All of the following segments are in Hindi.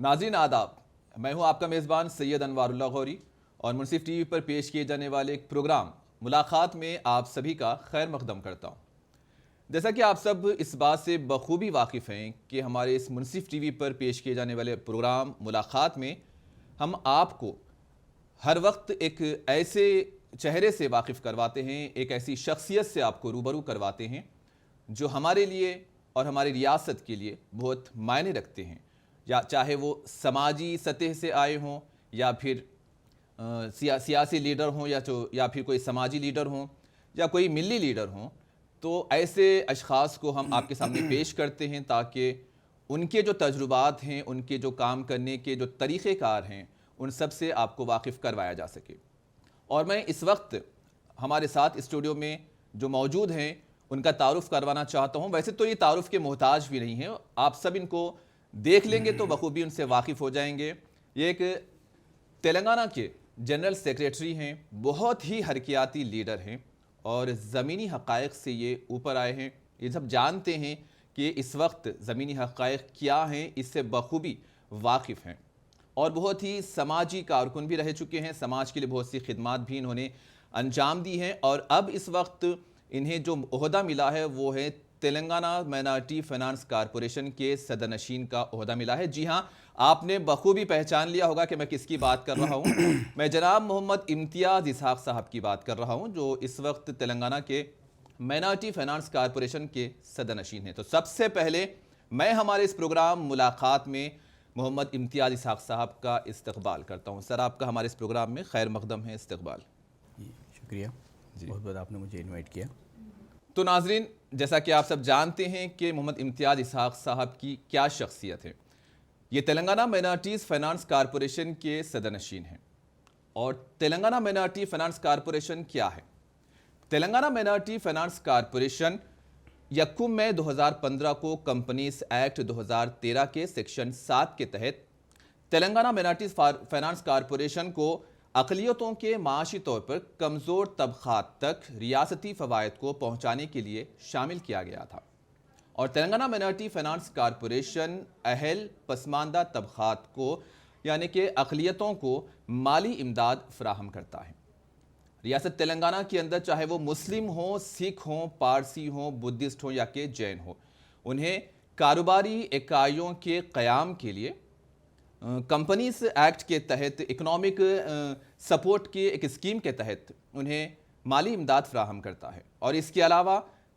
नाज़रीन आदाब, मैं हूं आपका मेज़बान सैयद अनवारुल्लाह गौरी और मुनसिफ टीवी पर पेश किए जाने वाले एक प्रोग्राम मुलाकात में आप सभी का खैर मकदम करता हूं। जैसा कि आप सब इस बात से बखूबी वाकिफ़ हैं कि हमारे इस मुनसिफ टीवी पर पेश किए जाने वाले प्रोग्राम मुलाकात में हम आपको हर वक्त एक ऐसे चेहरे से वाकिफ़ करवाते हैं, एक ऐसी शख्सियत से आपको रूबरू करवाते हैं जो हमारे लिए और हमारी रियासत के लिए बहुत मायने रखते हैं, या चाहे वो समाजी सतह से आए हों या फिर सियासी लीडर हों या फिर कोई समाजी लीडर हों या कोई मिली लीडर हों। तो ऐसे अशख़ास को हम आपके सामने पेश करते हैं ताकि उनके जो तजुर्बात हैं, उनके जो काम करने के जो तरीक़ेकार हैं, उन सब से आपको वाकिफ़ करवाया जा सके। और मैं इस वक्त हमारे साथ स्टूडियो में जो मौजूद हैं उनका तारुफ़ करवाना चाहता हूं। वैसे तो ये तारुफ़ के मोहताज भी नहीं हैं, आप सब इनको देख लेंगे तो बखूबी उनसे वाकिफ़ हो जाएंगे। ये एक तेलंगाना के जनरल सेक्रेटरी हैं, बहुत ही हरकियाती लीडर हैं और ज़मीनी हक़ाइक़ से ये ऊपर आए हैं। ये सब जानते हैं कि इस वक्त ज़मीनी हक़ाइक़ क्या हैं, इससे बखूबी वाकिफ़ हैं और बहुत ही समाजी कारकुन भी रह चुके हैं। समाज के लिए बहुत सी खिदमात भी इन्होंने अंजाम दी हैं और अब इस वक्त इन्हें जो ओहदा मिला है वो है तेलंगाना माइनॉरिटी फाइनेंस कॉरपोरेशन के सदरनशीन का ओहदा मिला है। जी हाँ, आपने बखूबी पहचान लिया होगा कि मैं किसकी बात कर रहा हूँ। मैं जनाब मोहम्मद इम्तियाज़ इसहाक साहब की बात कर रहा हूँ जो इस वक्त तेलंगाना के माइनॉरिटी फाइनेंस कॉरपोरेशन के सदरनशीन हैं। तो सबसे पहले मैं हमारे इस प्रोग्राम मुलाकात में मोहम्मद इम्तियाज़ इसहाक साहब का इस्तकबाल करता हूँ। सर, आपका हमारे इस प्रोग्राम में खैर मकदम है, इस्तकबाल। जी शुक्रिया जी, बहुत बहुत आपने मुझे इनवाइट किया। तो नाजरीन, जैसा कि आप सब जानते हैं कि मोहम्मद इम्तियाज़ इसहाक साहब की क्या शख्सियत है। ये तेलंगाना माइनॉरिटीज़ फाइनेंस कॉरपोरेशन के सदरनशीन हैं। और तेलंगाना माइनॉरिटी फाइनेंस कॉरपोरेशन क्या है? तेलंगाना माइनॉरिटी फाइनेंस कॉरपोरेशन 1 मई 2015 को कंपनीज एक्ट 2013 के सेक्शन 7 के तहत तेलंगाना माइनॉरिटी फाइनेंस कॉरपोरेशन को अक़लियतों के माशी तौर पर कमज़ोर तबक़ात तक रियासती फ़वाइद को पहुँचाने के लिए शामिल किया गया था। और तेलंगाना माइनॉरिटी फाइनेंस कॉरपोरेशन अहल पसमानदा तबक़ात को यानी कि अक़लियतों को माली इमदाद फ़राहम करता है। रियासत तेलंगाना के अंदर चाहे वो मुस्लिम हों, सिख हों, पारसी हों, बुद्धिस्ट हों या कि जैन हों, उन्हें कारोबारी इकाइयों के क़याम के लिए कंपनीज एक्ट के तहत इकनॉमिक सपोर्ट की एक स्कीम के तहत उन्हें माली इमदाद फ्राहम करता है। और इसके अलावा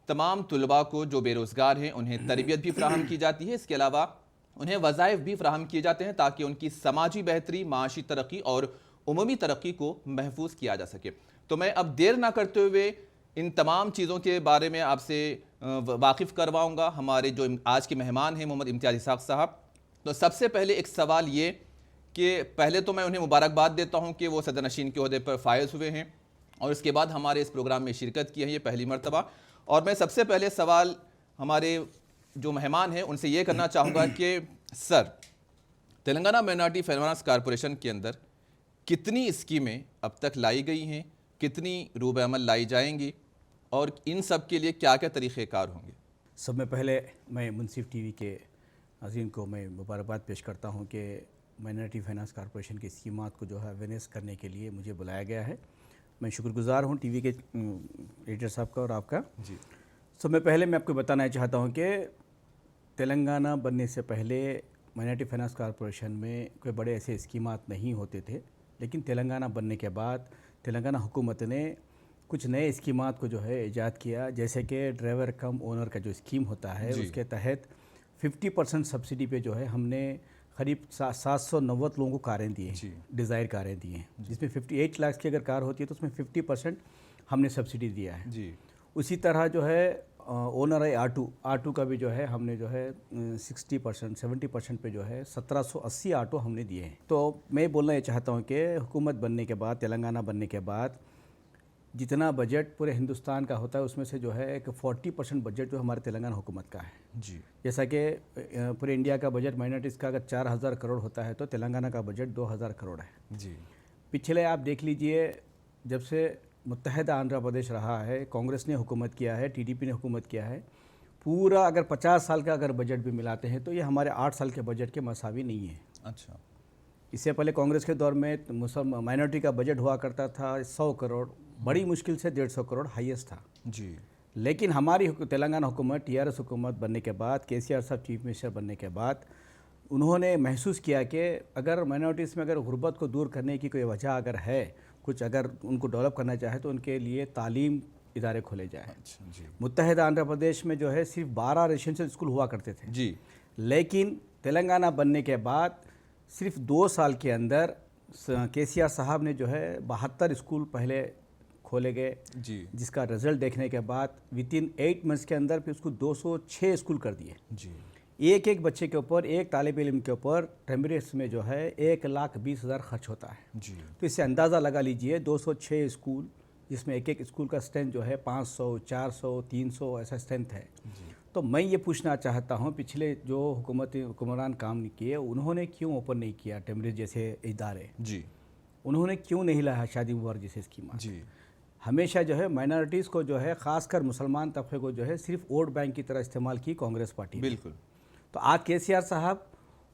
तमाम तुलबा को जो बेरोज़गार हैं उन्हें तरबियत भी फ्राहम की जाती है। इसके अलावा उन्हें वज़ाइफ भी फ्राहम किए जाते हैं ताकि उनकी समाजी बेहतरी, माशी तरक्की और उमूमी तरक्की को महफूज किया जा सके। तो मैं अब देर ना करते हुए इन तमाम चीज़ों के बारे में आपसे वाकिफ़ करवाऊँगा। हमारे जो आज के मेहमान हैं मोहम्मद इम्तियाज़ इसहाक साहब। तो सबसे पहले एक सवाल ये कि पहले तो मैं उन्हें मुबारकबाद देता हूं कि वो सदरनशीन के ओहदे पर फायज हुए हैं और इसके बाद हमारे इस प्रोग्राम में शिरकत की है, ये पहली मरतबा। और मैं सबसे पहले सवाल हमारे जो मेहमान हैं उनसे ये करना चाहूँगा कि sir, Telangana minority finance corporation के अंदर कितनी स्कीमें अब तक लाई गई हैं, कितनी रूब अमल लाई जाएंगी और इन सब के लिए क्या क्या तरीक़ेकार होंगे? सब में पहले मैं मुनसिफ टीवी के नाज़रीन को मैं मुबारकबाद पेश करता हूं कि माइनॉरिटी फाइनेंस कॉरपोरेशन की स्कीमात को जो है अवेयरनेस करने के लिए मुझे बुलाया गया है। मैं शुक्रगुज़ार हूं टीवी के एडिटर साहब का और आपका जी। सब में पहले मैं आपको बताना चाहता हूं कि तेलंगाना बनने से पहले माइनॉरिटी फाइनेंस कॉरपोरेशन में कोई बड़े ऐसे स्कीमात नहीं होते थे, लेकिन तेलंगाना बनने के बाद तेलंगाना हुकूमत ने कुछ नए स्कीमात को जो है ईजाद किया। जैसे कि ड्राइवर कम ओनर का जो स्कीम होता है उसके तहत 50% सब्सिडी पे जो है हमने करीब 790 लोगों को कारें दी हैं, डिज़ायर कारें दी हैं, जिसमें 58 लाख की अगर कार होती है तो उसमें 50% हमने सब्सिडी दिया है जी। उसी तरह जो है ओनर है आटू का भी जो है हमने जो है 60% 70% पे जो है 1780 ऑटो हमने दिए हैं। तो मैं बोलना ये चाहता हूँ कि हुकूमत बनने के बाद, तेलंगाना बनने के बाद जितना बजट पूरे हिंदुस्तान का होता है उसमें से जो है एक 40% बजट जो हमारे तेलंगाना हुकूमत का है जी। जैसा कि पूरे इंडिया का बजट माइनॉरिटीज़ का अगर 4000 करोड़ होता है तो तेलंगाना का बजट 2000 करोड़ है जी। पिछले आप देख लीजिए, जब से मुत्तहदा आंध्र प्रदेश रहा है, कांग्रेस ने हुकूमत किया है, टीडीपी ने हुकूमत किया है, पूरा अगर 50 साल का अगर बजट भी मिलाते हैं तो ये हमारे 8 साल के बजट के मसावी नहीं है। अच्छा। इससे पहले कांग्रेस के दौर में मुसलमान माइनॉरिटी का बजट हुआ करता था 100 करोड़, बड़ी मुश्किल से 150 करोड़ हाईएस्ट था जी। लेकिन हमारी तेलंगाना हुकूमत टीआरएस हुकूमत बनने के बाद, केसीआर साहब चीफ मिनिस्टर बनने के बाद उन्होंने महसूस किया कि अगर माइनॉरिटीज़ में अगर गुर्बत को दूर करने की कोई वजह अगर है, कुछ अगर उनको डेवलप करना चाहे तो उनके लिए तालीम इदारे खोले जाए। अच्छा जी। मुत्तहिदा आंध्र प्रदेश में जो है सिर्फ 12 रेजिडेंशियल स्कूल हुआ करते थे जी। लेकिन तेलंगाना बनने के बाद सिर्फ 2 साल के अंदर केसीआर साहब ने जो है 72 स्कूल पहले खोले गए, जी। जिसका रिजल्ट देखने के बाद वितिन 8 मंथ्स के अंदर फिर उसको 206 स्कूल कर दिए। जी। एक एक बच्चे के ऊपर, एक तालिब इल्म के ऊपर टेम्परेस में जो है 1,20,000 खर्च होता है। जी। तो इससे अंदाज़ा लगा लीजिए 206 स्कूल, जिसमें एक एक स्कूल का स्ट्रेंथ जो है 500, 400, 300 ऐसा स्ट्रेंथ है। जी। तो मैं ये पूछना चाहता हूँ, पिछले जो हुक्मरान काम किए उन्होंने क्यों ओपन नहीं किया टेम्परेस जैसे इदारे? जी। उन्होंने क्यों नहीं लाया शादी मुबारक जैसे स्कीम? जी। हमेशा जो है माइनॉरिटीज़ को जो है ख़ासकर मुसलमान तबके को जो है सिर्फ वोट बैंक की तरह इस्तेमाल की कांग्रेस पार्टी ने। बिल्कुल। तो आज केसीआर साहब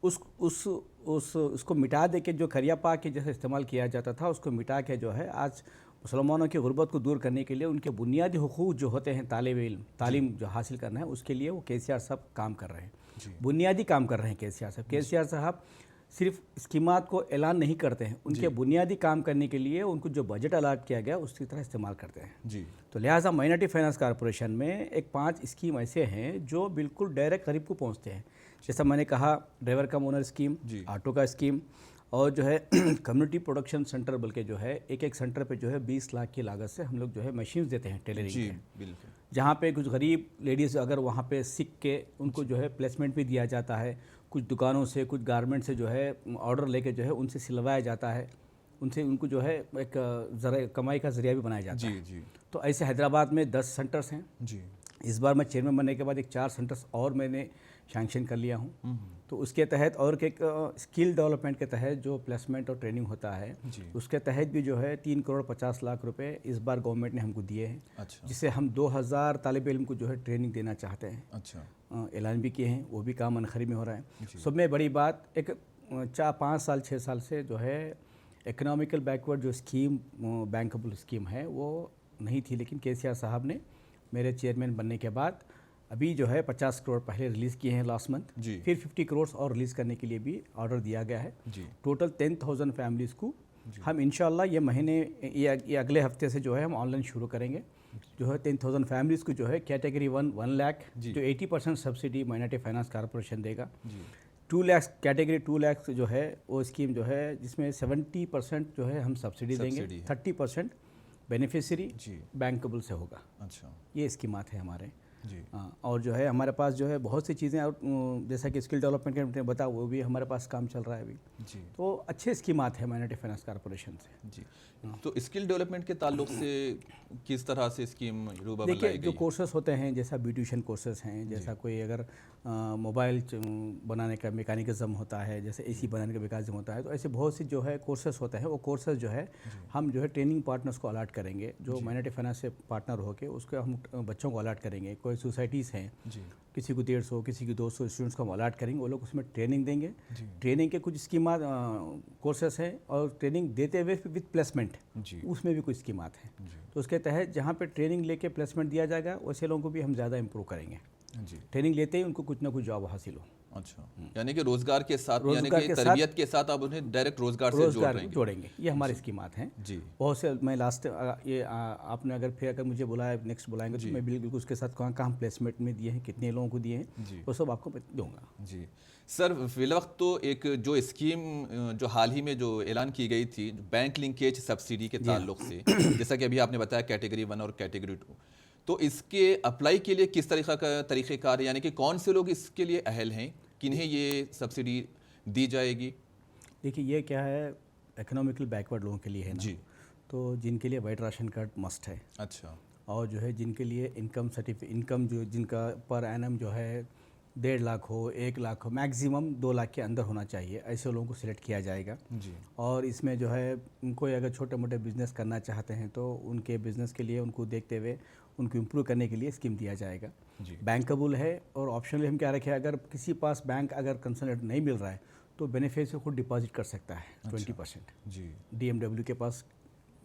उसको मिटा दे के जो करियापा के जैसे इस्तेमाल किया जाता था उसको मिटा के जो है आज मुसलमानों की गुर्बत को दूर करने के लिए उनके बुनियादी हुकूक जो होते हैं तालीम जो हासिल करना है उसके लिए वो केसीआर साहब काम कर रहे हैं, बुनियादी काम कर रहे हैं केसीआर साहब। केसीआर साहब सिर्फ स्कीमात को ऐलान नहीं करते हैं, उनके बुनियादी काम करने के लिए उनको जो बजट अलाट किया गया उसकी तरह इस्तेमाल करते हैं जी। तो लिहाजा माइनॉरिटी फाइनेंस कॉरपोरेशन में एक 5 स्कीम ऐसे हैं जो बिल्कुल डायरेक्ट गरीब को पहुंचते हैं। जैसा मैंने कहा ड्राइवर कम ओनर स्कीम, ऑटो का स्कीम, और जो है कम्युनिटी प्रोडक्शन सेंटर, बल्कि जो है एक एक सेंटर पे जो है 20 लाख की लागत से हम लोग जो है मशीन्स देते हैं टेलरिंग जी। के, बिल्कुल। जहाँ पे कुछ गरीब लेडीज़ अगर वहाँ पे सीख के उनको जो है प्लेसमेंट भी दिया जाता है, कुछ दुकानों से कुछ गारमेंट से जो है ऑर्डर लेके जो है उनसे सिलवाया जाता है, उनसे उनको जो है एक ज़रा कमाई का जरिया भी बनाया जाता है। जी। तो ऐसे हैदराबाद में 10 सेंटर्स हैं। जी। इस बार मैं चेयरमैन बनने के बाद एक 4 सेंटर्स और मैंने सैंक्शन कर लिया हूँ। तो उसके तहत और एक स्किल डेवलपमेंट के तहत जो प्लेसमेंट और ट्रेनिंग होता है उसके तहत भी जो है 3 करोड़ 50 लाख रुपए इस बार गवर्नमेंट ने हमको दिए हैं। अच्छा। जिससे हम 2000 तालिब इल्म को जो है ट्रेनिंग देना चाहते हैं। अच्छा। ऐलान भी किए हैं, वो भी काम मनखरी में हो रहा है। सब में बड़ी बात एक 4-5 साल 6 साल से जो है इकोनॉमिकल बैकवर्ड जो स्कीम बैंकेबल स्कीम है वो नहीं थी, लेकिन केसीआर साहब ने मेरे चेयरमैन बनने के बाद अभी जो है 50 करोड़ पहले रिलीज़ किए हैं लास्ट मंथ, फिर 50 करोड़ और रिलीज़ करने के लिए भी ऑर्डर दिया गया है। टोटल 10,000 फैमिलीज़ को हम इंशाल्लाह ये महीने ये अगले हफ्ते से जो है हम ऑनलाइन शुरू करेंगे। जो है 10,000 फैमिलीज़ को जो है कैटेगरी 1 लाख जो 80% सब्सिडी माइनॉरिटी फाइनेंस कॉरपोरेशन देगा। 2 लाख कैटेगरी 2 लाख जो है वो स्कीम जो है जिसमें 70% जो है हम सब्सिडी देंगे, 30% बेनिफिशियरी बैंकेबल से होगा। अच्छा। ये स्कीमात है हमारे जी। और जो है हमारे पास जो है बहुत सी चीज़ें और जैसा कि स्किल डेवलपमेंट के बताया वो भी हमारे पास काम चल रहा है अभी जी। तो अच्छे स्कीमात है माइनॉरिटी फाइनेंस कॉरपोरेशन से जी। तो स्किल डेवलपमेंट के ताल्लुक से किस तरह से स्कीम रूबा देखिए जो कोर्सेज होते हैं जैसा ब्यूटिशियन कोर्सेज हैं, जैसा कोई अगर मोबाइल बनाने का मैकेनिज्म होता है, जैसे एसी बनाने का मैकेनिज्म होता है, तो ऐसे बहुत सी जो है कोर्सेज होते हैं। वो कोर्सेज जो है हम जो है ट्रेनिंग पार्टनर्स को अलाट करेंगे, जो माइनॉरिटी फाइनेंस से पार्टनर होकर उसको हम बच्चों को अलाट करेंगे। कोई सोसाइटीज़ हैं किसी को 150 किसी की 200 स्टूडेंट्स को हम अलाट करेंगे, वो लोग उसमें ट्रेनिंग देंगे। ट्रेनिंग के कुछ स्कीमात कोर्सेस हैं और ट्रेनिंग देते हुए विद प्लेसमेंट उसमें भी कुछ स्कीमात हैं। तो उसके तहत जहाँ पे ट्रेनिंग लेके प्लेसमेंट दिया जाएगा वैसे लोगों को भी हम ज़्यादा इम्प्रूव करेंगे। ट्रेनिंग लेते ही उनको कुछ ना कुछ जॉब हासिल हो। अच्छा। यानी कि रोजगार के साथ, यानी कि तरबियत के साथ आप उन्हें डायरेक्ट रोजगार से जोड़ेंगे। ये हमारी स्कीमात हैं जी। बहुत से मैं लास्ट ये आपने अगर मुझे बुलाया नेक्स्ट बुलाएंगे तो मैं बिल्कुल उसके साथ कहाँ प्लेसमेंट में दिए हैं, कितने लोगों को दिए हैं, वो सब आपको दूंगा जी। सर फिलवक्त तो एक जो स्कीम जो हाल ही में जो ऐलान की गई थी बैंक लिंकेज सब्सिडी के ताल्लुक से, जैसा कि अभी आपने बताया कैटेगरी 1 और कैटेगरी 2, तो इसके अप्लाई के लिए किस तरीक़ेकार यानी कि कौन से लोग इसके लिए अहल हैं, किन्हें ये सब्सिडी दी जाएगी? देखिए ये क्या है, इकोनॉमिकल बैकवर्ड लोगों के लिए है ना जी। तो जिनके लिए वाइट राशन कार्ड मस्ट है। अच्छा। और जो है जिनके लिए इनकम जो जिनका पर एनम जो है 1.5 लाख हो, 1 लाख हो, मैक्सिमम 2 लाख के अंदर होना चाहिए, ऐसे लोगों को सिलेक्ट किया जाएगा जी। और इसमें जो है कोई अगर छोटे मोटे बिजनेस करना चाहते हैं तो उनके बिज़नेस के लिए उनको देखते हुए उनको इम्प्रूव करने के लिए स्कीम दिया जाएगा। जी। बैंकेबल है और ऑप्शनली हम क्या रखें, अगर किसी पास बैंक अगर कंसल्टेंट नहीं मिल रहा है तो बेनिफिशियरी खुद डिपॉजिट कर सकता है 20%। जी। DMW के पास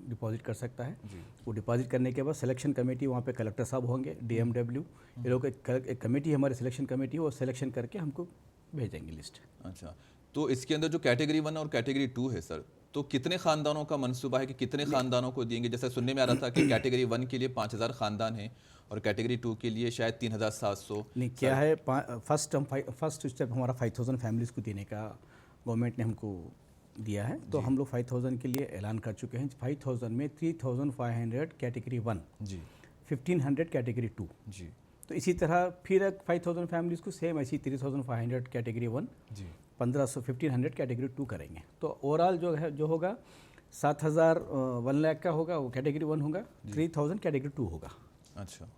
डिपॉजिट कर सकता है। जी। वो डिपॉजिट करने के बाद सिलेक्शन कमेटी, वहाँ पे कलेक्टर साहब होंगे, DMW, ये लोग एक कमेटी, हमारी सिलेक्शन कमेटी, वो सिलेक्शन करके हमको भेजेंगे लिस्ट। अच्छा, तो इसके अंदर जो कैटेगरी 1 और कैटेगरी 2 है सर, तो कितने खानदानों का मंसूबा है कि कितने खानदानों को देंगे? जैसे सुनने में आ रहा था कि कैटेगरी 1 के लिए 5000 खानदान हैं और कैटेगरी 2 के लिए शायद 3700। नहीं, क्या है, फर्स्ट स्टेप हमारा 5000 फैमिलीज़ को देने का गवर्नमेंट ने हमको दिया है, तो हम लोग 5000 के लिए ऐलान कर चुके हैं। 5000 में 3500 कैटेगरी 1, जी। 1500 कैटेगरी 2। जी। तो इसी तरह फिर 5000 फैमिलीज़ को सेम ऐसी 3500 कैटेगरी 1, जी। 1500 कैटेगरी 2 करेंगे। तो ओवरऑल जो होगा 7000 1 लाख का होगा, वो कैटेगरी 1 होगा, 3000 कैटेगरी 2 होगा। अच्छा,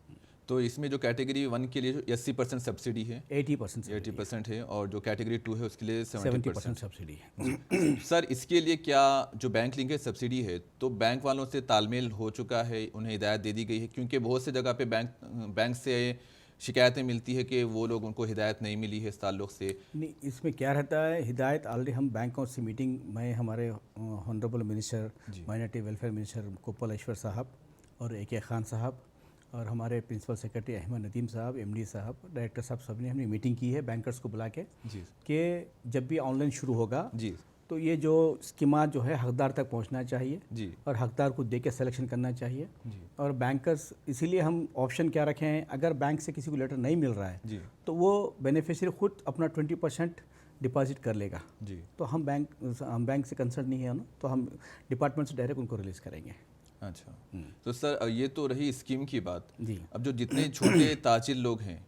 तो इसमें जो कैटेगरी 1 के लिए 80% सब्सिडी है, 80% है, और जो कैटेगरी 2 है उसके लिए 70% सब्सिडी है। सर, इसके लिए क्या जो बैंक लिंकेज सब्सिडी है, तो बैंक वालों से तालमेल हो चुका है, उन्हें हिदायत दे दी गई है? क्योंकि बहुत से जगह पे बैंक से शिकायतें मिलती है कि वो लोग, उनको हिदायत नहीं मिली है इस ताल्लुक से। नहीं, इसमें क्या रहता है, हिदायत ऑलरेडी हम बैंकों से मीटिंग में हमारे honourable minister, minority welfare minister कोपल ऐश्वर साहब और AK खान साहब और हमारे प्रिंसिपल सेक्रेटरी अहमद नदीम साहब, MD साहब, डायरेक्टर साहब, सब ने हमने मीटिंग की है बैंकर्स को बुला के जी। कि जब भी ऑनलाइन शुरू होगा जी। तो ये जो स्कीमात जो है हकदार तक पहुंचना चाहिए जी। और हकदार को दे के सिलेक्शन करना चाहिए। जी। और बैंकर्स, इसीलिए हम ऑप्शन क्या रखे हैं, अगर बैंक से किसी को लेटर नहीं मिल रहा है जी। तो वो बेनिफिशियरी खुद अपना 20% डिपॉजिट कर लेगा। जी। तो हम बैंक से कंसर्न नहीं है ना, तो हम डिपार्टमेंट से डायरेक्ट उनको रिलीज़ करेंगे। अच्छा, तो सर ये तो रही स्कीम की बात। जी। अब जो जितने छोटे ताजिर लोग हैं,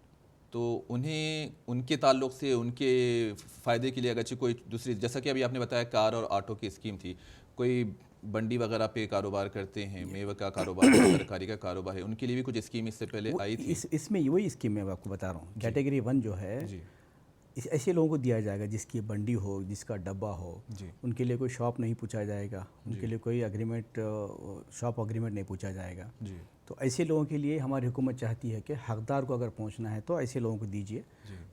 तो उन्हें उनके ताल्लुक से, उनके फ़ायदे के लिए अगर कोई दूसरी, जैसा कि अभी आपने बताया कार और ऑटो की स्कीम थी, कोई बंडी वगैरह पे कारोबार करते हैं, मेवे का कारोबार है, तरकारी का कारोबार है, उनके लिए भी कुछ स्कीम इससे पहले आई थी? इसमें वही स्कीम मैं आपको बता रहा हूँ। कैटेगरी 1 जो है, जी। ऐसे लोगों को दिया जाएगा जिसकी बंडी हो, जिसका डब्बा हो, जी। उनके लिए कोई शॉप नहीं पूछा जाएगा, उनके लिए कोई एग्रीमेंट, शॉप एग्रीमेंट नहीं पूछा जाएगा। जी। तो ऐसे लोगों के लिए हमारी हुकूमत चाहती है कि हकदार को अगर पहुंचना है तो ऐसे लोगों को दीजिए।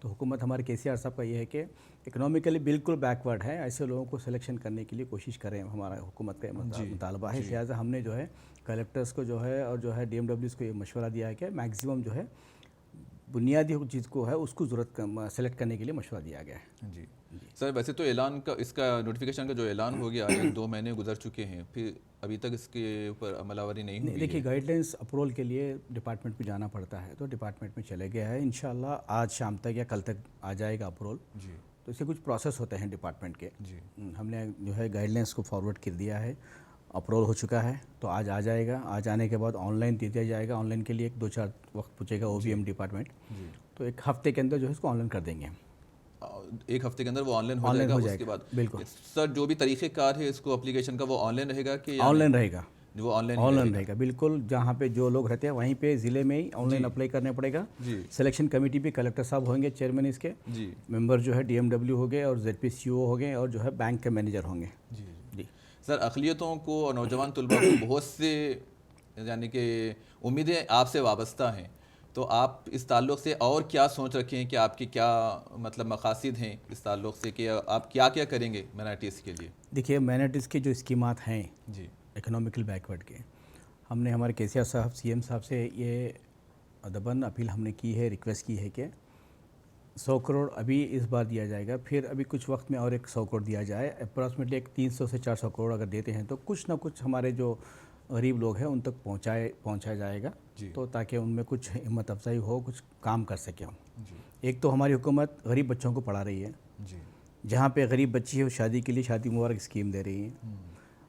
तो हुकूमत हमारे KCR साहब का ये है कि इकोनॉमिकली बिल्कुल बैकवर्ड है, ऐसे लोगों को सिलेक्शन करने के लिए कोशिश करें, हमारा हुकूमत का मुतालबा है। लिहाजा हमने जो है कलेक्टर्स को जो है और जो है DMWs को ये मशवरा दिया है कि मैक्सिमम जो है बुनियादी चीज़ को है उसको ज़रूरत सेलेक्ट करने के लिए मशवरा दिया गया है। जी। सर, वैसे तो ऐलान का, इसका नोटिफिकेशन का जो ऐलान हो गया, 1-2 महीने गुजर चुके हैं, फिर अभी तक इसके ऊपर अमलावरी नहीं हुई है। देखिए, गाइडलाइंस अप्रूवल के लिए डिपार्टमेंट को जाना पड़ता है, तो डिपार्टमेंट में चले गया है। इंशाल्लाह आज शाम तक या कल तक आ जाएगा अप्रूवल। जी। तो इसके कुछ प्रोसेस होते हैं डिपार्टमेंट के। जी। हमने जो है गाइडलाइंस को फॉरवर्ड कर दिया है, अप्रूवल हो चुका है, तो आज आ जाएगा। आज आने के बाद ऑनलाइन दे दिया जाएगा। ऑनलाइन के लिए 1-2-4 वक्त पूछेगा OBM डिपार्टमेंट, जी। तो 1 हफ्ते के अंदर जो है इसको ऑनलाइन कर देंगे। 1 हफ्ते के अंदर वो ऑनलाइन हो जाएगा। उसके बाद बिल्कुल सर, जो भी तरीक़ेकार है इसको एप्लीकेशन का, वो ऑनलाइन रहेगा कि ऑनलाइन रहेगा? वो ऑनलाइन रहेगा, बिल्कुल। जहाँ पे जो लोग रहते हैं वहीं पे ज़िले में ही ऑनलाइन अप्लाई करना पड़ेगा। जी। सिलेक्शन कमेटी पे कलेक्टर साहब होंगे, चेयरमैन इसके। जी। मेंबर जो है DMW हो गए और ZPCO हो गए और जो है बैंक के मैनेजर होंगे। जी। जी। सर, अक़लियतों को और नौजवान तलबा को बहुत से यानी कि उम्मीदें आपसे वाबस्ता हैं, तो आप इस ताल्लुक़ से और क्या सोच रखे हैं कि आपके क्या मतलब मकासद हैं इस ताल्लुक़ से, कि आप क्या क्या करेंगे माइनॉरिटीज़ के लिए? देखिए, माइनॉरिटीज़ के जो स्कीमात हैं जी। इकोनॉमिकल बैकवर्ड के, हमने हमारे KCR साहब, CM साहब से ये अदबन अपील हमने की है, रिक्वेस्ट की है कि 100 करोड़ अभी इस बार दिया जाएगा, फिर अभी कुछ वक्त में और एक 100 करोड़ दिया जाए। अप्रॉक्सीमेटली एक 300 से 400 करोड़ अगर देते हैं तो कुछ ना कुछ हमारे जो गरीब लोग हैं उन तक पहुँचाया जाएगा, तो ताकि उनमें कुछ हिम्मत अफजाई हो, कुछ काम कर सकें हम। एक तो हमारी हुकूमत गरीब बच्चों को पढ़ा रही है। जी। जहाँ पे गरीब बच्ची है, शादी के लिए शादी मुबारक स्कीम दे रही है।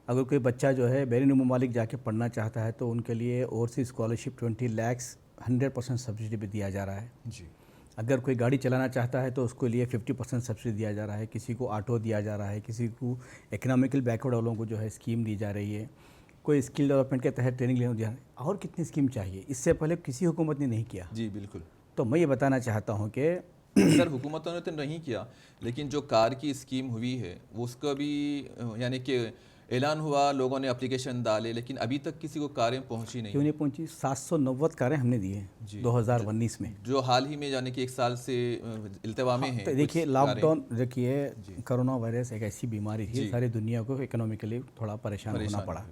अगर कोई बच्चा जो है बैरून ममालिक जाके पढ़ना चाहता है तो उनके लिए ओवरसीज स्कॉलरशिप 20 लाख 100% सब्सिडी पे दिया जा रहा है। जी। अगर कोई गाड़ी चलाना चाहता है तो उसके लिए 50% सब्सिडी दिया जा रहा है। किसी को ऑटो दिया जा रहा है, किसी को इकोनॉमिकल बैकवर्ड वालों को जो है स्कीम दी जा रही है, कोई स्किल डेवलपमेंट के तहत ट्रेनिंग लेने दिया। और कितनी स्कीम चाहिए, इससे पहले किसी हुकूमत ने नहीं किया। जी बिल्कुल। तो मैं ये बताना चाहता हूँ कि सर, हुकूमतों ने तो नहीं किया, लेकिन जो कार की स्कीम हुई है वो उसका भी यानी कि ऐलान हुआ, लोगों ने एप्लीकेशन डाले, लेकिन अभी तक किसी को कारें पहुंची नहीं। क्यों नहीं पहुंची? 790 कारें हमने दी हैं 2019 में। जो हाल ही में यानी कि 1 साल से इल्तवा में हैं। तो देखिए कुछ लॉकडाउन, देखिए कोरोना वायरस एक ऐसी बीमारी थी, सारी दुनिया को इकोनॉमिकली थोड़ा परेशान होना पड़ा।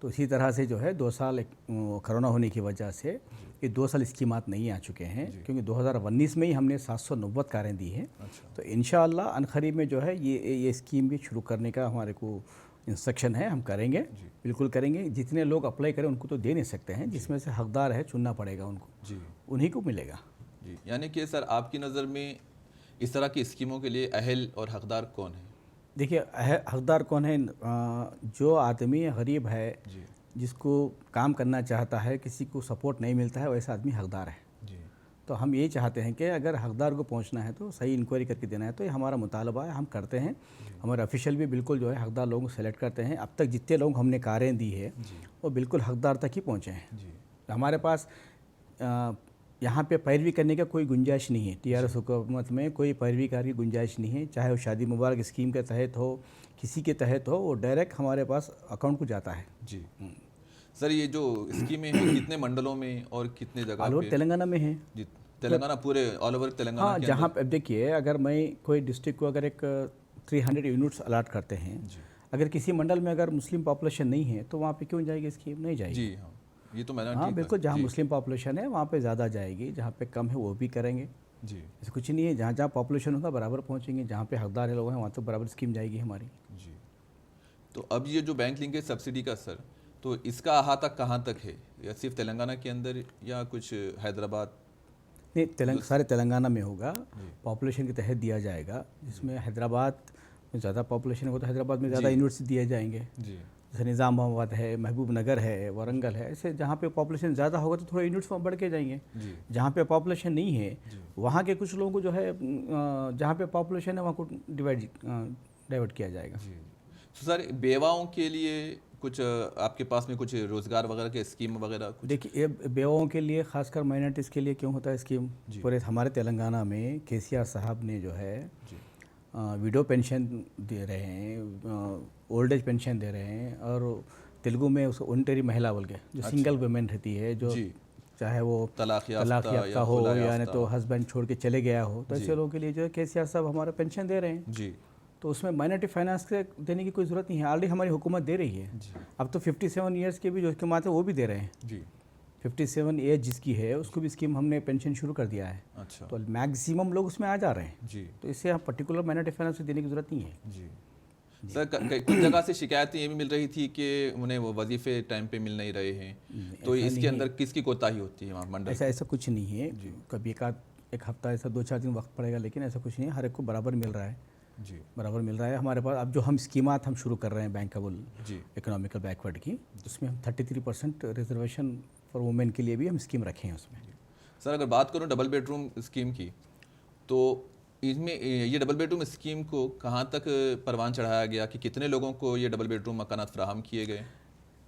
तो इसी तरह से जो है 2 साल कोरोना होने की वजह से ये 2 साल स्कीमात नहीं आ चुके हैं, क्योंकि 2019 में ही हमने 790 कारें दी हैं। तो इंशाअल्लाह अनकरीब में जो है ये स्कीम भी शुरू करने का हमारे को इंस्ट्रक्शन है, हम करेंगे, बिल्कुल करेंगे। जितने लोग अप्लाई करें उनको तो दे नहीं सकते हैं, जिसमें से हकदार है चुनना पड़ेगा उनको, उन्हीं को मिलेगा। जी, यानी कि सर आपकी नज़र में इस तरह की स्कीमों के लिए अहल और हकदार कौन है? देखिए हकदार कौन है? जो आदमी गरीब है, जिसको काम करना चाहता है, किसी को सपोर्ट नहीं मिलता है, वैसा आदमी हकदार है। तो हम यही चाहते हैं कि अगर हकदार को पहुंचना है तो सही इंक्वायरी करके देना है। तो ये हमारा मुतालबा है, हम करते हैं। हमारे ऑफिशियल भी बिल्कुल जो है हकदार लोगों को सेलेक्ट करते हैं। अब तक जितने लोग हमने कारें दी है वो बिल्कुल हकदार तक ही पहुँचे हैं। हमारे पास यहाँ पे पैरवी करने का कोई गुंजाइश नहीं है। टीआरएस हुकूमत में कोई पैरवी करने की गुंजाइश नहीं है, चाहे वो शादी मुबारक स्कीम के तहत हो, किसी के तहत हो, वो डायरेक्ट हमारे पास अकाउंट को जाता है। जी सर, ये जो स्कीमें हैं कितने मंडलों में और कितने जगह ऑल ओवर तेलंगाना में है? जी, तेलंगाना पूरे ऑल ओवर तेलंगाना हाँ, के जहाँ पे देखिए अगर मैं कोई डिस्ट्रिक्ट को अगर एक 300 यूनिट्स अलाट करते हैं, अगर किसी मंडल में अगर मुस्लिम पॉपुलेशन नहीं है तो वहाँ पे क्यों जाएगी स्कीम? नहीं जाएगी। जी हाँ, ये तो मैंने हाँ बिल्कुल, जहाँ मुस्लिम पॉपुलेशन है वहाँ पे ज़्यादा जाएगी, जहाँ पे कम है वो भी करेंगे। जी, ऐसा कुछ नहीं है, जहाँ जहाँ पॉपुलेशन होगा बराबर पहुँचेंगे, जहाँ पे हकदार है लोग हैं वहाँ तो बराबर स्कीम जाएगी हमारी। जी, तो अब ये जो बैंक लिंकेज सब्सिडी का सर, तो इसका अहाता कहाँ तक है? या सिर्फ तेलंगाना के अंदर या कुछ हैदराबाद? नहीं, सारे तेलंगाना में होगा, पॉपुलेशन के तहत दिया जाएगा। जिसमें हैदराबाद में ज़्यादा पॉपुलेशन होगा तो हैदराबाद में ज़्यादा यूनिट्स दिए जाएंगे। जैसे निज़ामाबाद है, महबूब नगर है, वारंगल है, ऐसे जहाँ पे पॉपुलेशन ज़्यादा होगा तो थोड़ा यूनिट्स वहाँ बढ़ के जाएंगे। जहाँ पे पॉपुलेशन नहीं है वहाँ के कुछ लोगों को जो है जहाँ पे पॉपुलेशन है वहाँ को डाइवर्ट किया जाएगा। तो सर बेवाओं के लिए कुछ आपके पास में कुछ रोज़गार वगैरह के स्कीम वगैरह? देखिए बेवाओं के लिए, खासकर माइनॉरिटीज़ के लिए क्यों होता है स्कीम? पूरे हमारे तेलंगाना में केसीआर साहब ने जो है विडो पेंशन दे रहे हैं, ओल्ड एज पेंशन दे रहे हैं, और तेलुगु में उसको उनटेरी महिला बोल के, जो सिंगल वुमेन रहती है, जो चाहे वो तलाक याफ्ता हो या नहीं तो हस्बैंड छोड़ के चले गया हो, तो ऐसे लोगों के लिए जो है केसीआर साहब हमारा पेंशन दे रहे हैं। जी, तो उसमें माइनॉरिटी फाइनेंस के देने की कोई ज़रूरत नहीं है, ऑलरेडी हमारी हुकूमत दे रही है। अब तो 57 ईयर्स के भी जो स्कीम आते हैं वो भी दे रहे हैं। जी, 57 एज जिसकी है उसको भी स्कीम हमने पेंशन शुरू कर दिया है। अच्छा, तो मैक्सिमम लोग उसमें आ जा रहे हैं। जी, तो इससे हम पर्टिकुलर माइनॉरिटी फाइनेंस देने की ज़रूरत नहीं है। जी सर, कुछ जगह से शिकायतें ये भी मिल रही थी कि उन्हें वो वजीफे टाइम पे मिल नहीं रहे हैं, तो इसके अंदर किसकी कोताही होती है वहाँ मंडल? ऐसा कुछ नहीं है। कभी एक हफ्ता ऐसा 2-4 दिन वक्त पड़ेगा, लेकिन ऐसा कुछ नहीं है, हर एक को बराबर मिल रहा है। जी, बराबर मिल रहा है। हमारे पास अब जो हम स्कीमात हम शुरू कर रहे हैं बैंकेबल इकोनॉमिकल बैकवर्ड की, उसमें हम 33% रिजर्वेशन फॉर वुमेन के लिए भी हम स्कीम रखे हैं उसमें। सर अगर बात करूँ डबल बेडरूम स्कीम की, तो इसमें ये डबल बेडरूम स्कीम को कहाँ तक परवान चढ़ाया गया कि कितने लोगों को ये डबल बेडरूम मकानात फराहम किए गए?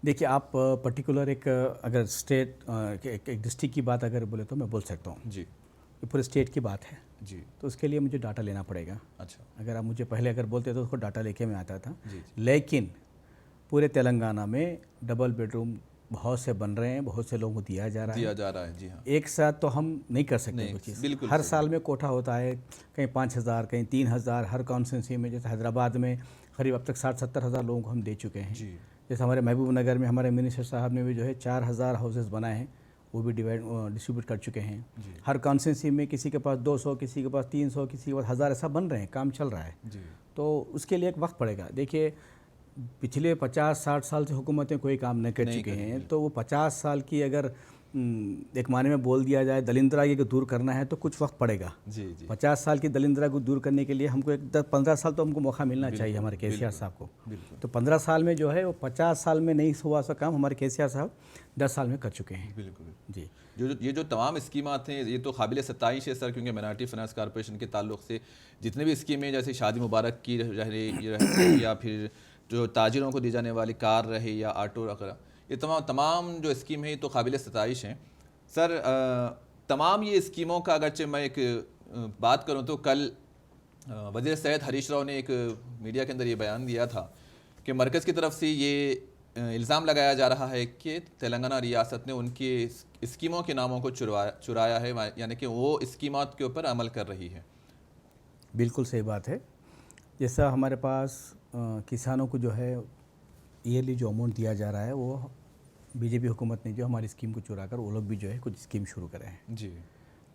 देखिए आप पर्टिकुलर एक अगर स्टेट एक डिस्ट्रिक्ट की बात अगर बोले तो मैं बोल सकता हूँ जी, ये पूरे स्टेट की बात है जी, तो उसके लिए मुझे डाटा लेना पड़ेगा। अच्छा, अगर आप मुझे पहले अगर बोलते तो उसको डाटा लेके मैं आता था। जी, लेकिन पूरे तेलंगाना में डबल बेडरूम बहुत से बन रहे हैं, बहुत से लोगों को दिया जा रहा है। जी हाँ, एक साथ तो हम नहीं कर सकते कुछ चीज़। बिल्कुल हर साल में कोटा होता है, कहीं 5,000 कहीं 3,000, हर कॉन्स्टिट्यूंसी में। जैसे हैदराबाद में करीब अब तक 60-70 हज़ार लोगों को हम दे चुके हैं। जैसे हमारे महबूब नगर में हमारे मिनिस्टर साहब ने भी जो है 4,000 हाउसेस बनाए हैं, वो भी डिस्ट्रीब्यूट कर चुके हैं। हर कॉन्स्टिट्यूंसी में किसी के पास 200, किसी के पास 300, किसी के पास 1,000 ऐसा बन रहे हैं, काम चल रहा है। तो उसके लिए एक वक्त पड़ेगा। देखिए पिछले 50-60 साल से हुकूमतें कोई काम नहीं कर चुके हैं, तो वो 50 साल की अगर एक माने में बोल दिया जाए दलिंद्रा ये दूर करना है तो कुछ वक्त पड़ेगा। जी, जी, 50 साल की दलिंद्रा को दूर करने के लिए हमको एक 15 साल तो हमको मौका मिलना चाहिए हमारे केसीआर साहब को। तो 15 साल में जो है वो 50 साल में नहीं हुआ सा काम हमारे केसीआर साहब 10 साल में कर चुके हैं। बिल्कुल जी, ये जो तमाम स्कीमात हैं ये तो काबिल सताइश है सर, क्योंकि माइनॉरिटी फाइनेंस कॉर्पोरेशन के ताल्लुक से जितने भी स्कीमें जैसे शादी मुबारक की रहे या फिर जो ताजिरों को दी जाने वाली कार रहे या ऑटो वगैरह, ये तमाम जो स्कीम है ये तो काबिल सताइश हैं सर। तमाम ये स्कीमों का अगरचे मैं एक बात करूं तो कल वज़ीर सेहत हरीश राव ने एक मीडिया के अंदर ये बयान दिया था कि मरकज़ की तरफ से ये इल्ज़ाम लगाया जा रहा है कि तेलंगाना रियासत ने उनकी स्कीमों के नामों को चुराया है, यानी कि वो स्कीमात के ऊपर अमल कर रही है। बिल्कुल सही बात है। जैसा हमारे पास किसानों को जो है ईयरली जो अमाउंट दिया जा रहा है, वो बीजेपी हुकूमत ने जो हमारी स्कीम को चुरा कर वो लोग भी जो है कुछ स्कीम शुरू करे हैं। जी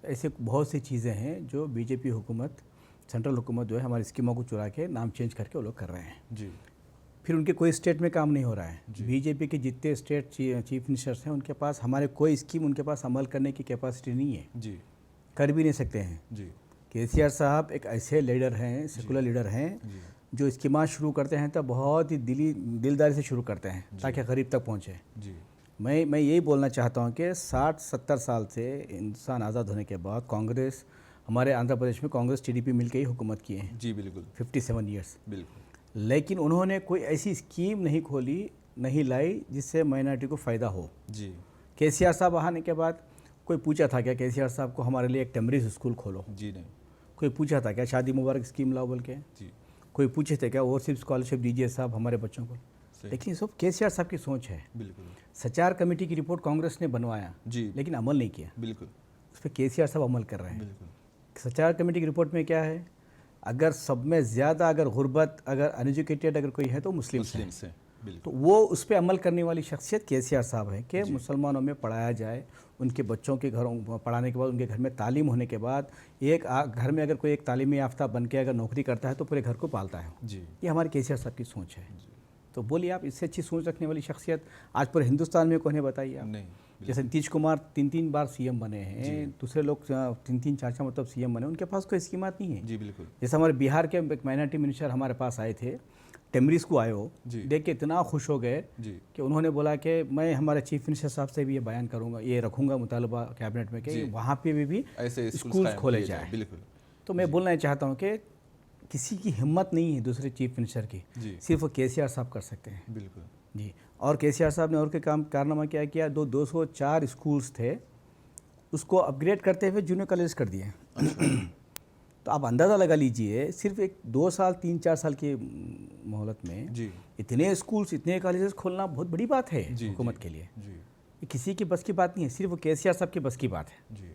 ऐसे बहुत सी चीज़ें हैं जो बीजेपी हुकूमत, सेंट्रल हुकूमत जो है हमारी स्कीमों को चुरा के नाम चेंज करके वो लोग कर रहे हैं। जी फिर उनके कोई स्टेट में काम नहीं हो रहा है। बीजेपी के जितने स्टेट चीफ मिनिस्टर्स हैं उनके पास हमारे कोई स्कीम उनके पास अमल करने की कैपेसिटी नहीं है, जी कर भी नहीं सकते हैं। जी केसीआर साहब एक ऐसे लीडर हैं, सेकुलर लीडर हैं, जो स्कीमात शुरू करते हैं तो बहुत ही दिलदारी से शुरू करते हैं ताकि गरीब तक पहुँचे। जी मैं यही बोलना चाहता हूँ कि 60-70 साल से हिंदुस्तान आज़ाद होने के बाद कांग्रेस, हमारे आंध्र प्रदेश में कांग्रेस टीडीपी मिलकर ही हुकूमत की है। जी बिल्कुल 57 ईयर्स। बिल्कुल। लेकिन उन्होंने कोई ऐसी स्कीम नहीं खोली, नहीं लाई जिससे माइनॉरिटी को फ़ायदा हो। जी केसीआर साहब आने के बाद कोई पूछा था क्या केसीआर साहब को हमारे लिए एक टेम्परेरी स्कूल खोलो? जी नहीं। कोई पूछा था क्या शादी मुबारक स्कीम लाओ बोल के? जी कोई पूछे थे क्या ओवरसीज स्कॉलरशिप दीजिए साहब हमारे बच्चों को? सही। लेकिन ये सब केसीआर साहब की सोच है। बिल्कुल। सचार कमेटी की रिपोर्ट कांग्रेस ने बनवाया जी लेकिन अमल नहीं किया। बिल्कुल उस पर केसीआर साहब अमल कर रहे हैं। बिल्कुल। सचार कमेटी की रिपोर्ट में क्या है? अगर सब में ज़्यादा अगर गुर्बत, अगर अनएजुकेटेड अगर कोई है तो मुस्लिम्स हैं। मुस्लिम से बिल्कुल। तो वो उस पर अमल करने वाली शख्सियत केसीआर साहब है कि मुसलमानों में पढ़ाया जाए, उनके बच्चों के घरों पढ़ाने के बाद उनके घर में तालीम होने के बाद एक घर में अगर कोई एक तालीमी याफ्ता बन के अगर नौकरी करता है तो पूरे घर को पालता है। जी ये हमारे केसीआर साहब की सोच है। तो बोलिए आप, इससे अच्छी सोच रखने वाली शख्सियत आज पूरे हिंदुस्तान में कौन है बताइए आप? नहीं। जैसे नीतीश कुमार 3-3 बार सीएम बने हैं, दूसरे लोग 3-3 4-4 मतलब सीएम बने, उनके पास कोई स्कीमात नहीं है। जी बिल्कुल। जैसे हमारे बिहार के एक माइनॉरिटी मिनिस्टर हमारे पास आए थे, टेमरिस को आए हो, देख के इतना खुश हो गए जी कि उन्होंने बोला कि मैं हमारे चीफ मिनिस्टर साहब से भी ये बयान करूंगा, ये रखूंगा मुतालबा कैबिनेट में कि वहाँ पे भी ऐसे स्कूल खोले जाए। बिल्कुल। तो मैं बोलना चाहता हूँ कि किसी की हिम्मत नहीं है दूसरे चीफ मिनिस्टर की, सिर्फ केसीआर साहब कर सकते हैं। बिल्कुल जी। और केसीआर साहब ने और के कारनामा क्या किया? 204 स्कूल्स थे, उसको अपग्रेड करते हुए जूनियर कॉलेज कर दिए। तो आप अंदाज़ा लगा लीजिए, सिर्फ एक 2 साल 3-4 साल की मोहलत में जी इतने स्कूल्स, इतने कॉलेजेस खोलना बहुत बड़ी बात है हुकूमत के लिए। जी ये किसी की बस की बात नहीं है, सिर्फ केसीआर साहब की बस की बात है। जी